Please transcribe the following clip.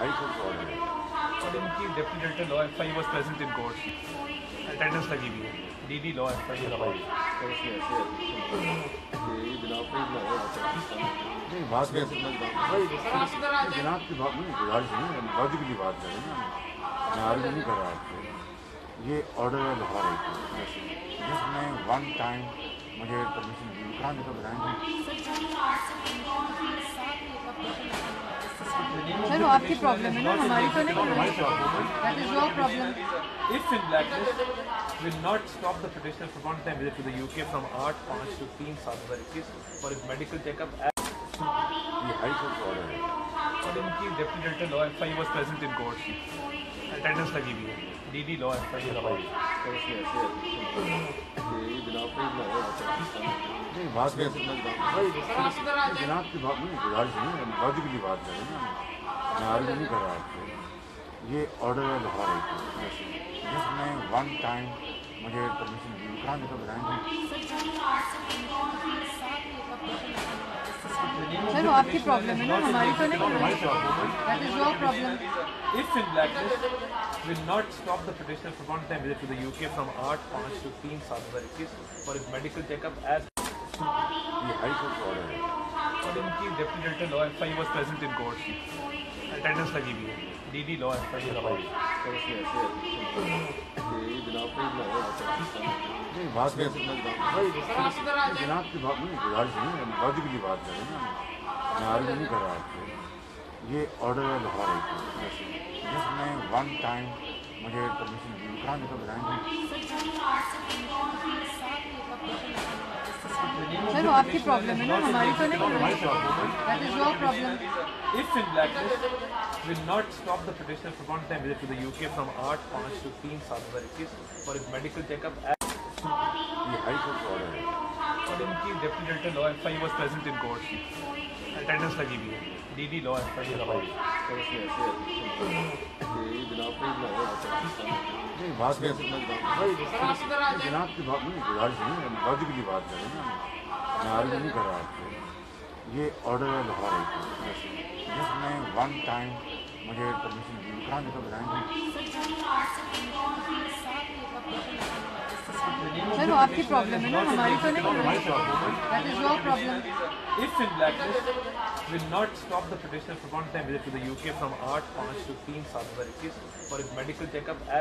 High court order है और इनकी deputy director law FI was present in court, attendance लगी हुई है। डीडी लॉ एफआई नहीं बात जनाब की बात नहीं, गुजारिश नहीं, लॉजिकली बात करें ना, मैं आर्ग्यू नहीं कर रहा आपसे। ये ऑर्डर है लाहौर हाई कोर्ट जिसमें वन टाइम मुझे परमिशन दी, कहाँ निकल बताएंगे। सर वो आपकी प्रॉब्लम है ना, हमारी तो नहीं। That is your problem. If in blacklist will not stop the petitioner from one-time visit to the UK from 8/5 to 3/7/21 for his medical checkup ये हाई कोर्ट ऑर्डर है और इनकी deputy director law FI was present in court, attendance लगी हुई है। DD law FI नहीं बात जनाब की बात नहीं, गुजारिश नहीं, लॉजिकली बात करें ना, मैं आर्ग्यू नहीं कर रहा आपसे। ये ऑर्डर है लाहौर हाई कोर्ट जिसमें वन टाइम मुझे परमिशन दी, कहाँ निकल बताएंगे। सर वो आपकी प्रॉब्लम है ना, हमारी तो नहीं। That is your problem. If in blacklist will not stop the petitioner from one-time visit to the UK from 8/5 to 3/7/21 for his medical checkup as ये हाई कोर्ट ऑर्डर है और इनकी deputy director law FI was present in court, attendance लगी हुई है। DD law FI नहीं बात जनाब की बात नहीं, गुजारिश नहीं, लॉजिकली बात करें ना, मैं आर्ग्यू नहीं कर रहा आपसे। ये ऑर्डर है लाहौर हाई कोर्ट जिसमें वन टाइम मुझे परमिशन दी, कहाँ निकल बताएंगे। सर वो आपकी प्रॉब्लम है ना, हमारी तो नहीं। That is your problem. If in blacklist will not stop the petitioner from one-time visit to the UK from 8/5 to 3/7/21 for his medical checkup as ये हाई कोर्ट ऑर्डर है और इनकी deputy director law FI was present in court, attendance लगी हुई है। DD law FI नहीं बात जनाब की बात नहीं, गुजारिश नहीं, लॉजिकली बात करें ना, मैं आर्ग्यू नहीं कर रहा आपसे। ये ऑर्डर है लाहौर हाई कोर्ट जिसमें वन टाइम मुझे परमिशन दी, कहाँ निकल बताएंगे। सर वो आपकी प्रॉब्लम है ना, हमारी तो नहीं। That is your problem. If in blacklist will not stop the petitioner from one-time visit to the UK from 8/5 to 3/7/21 for his medical checkup as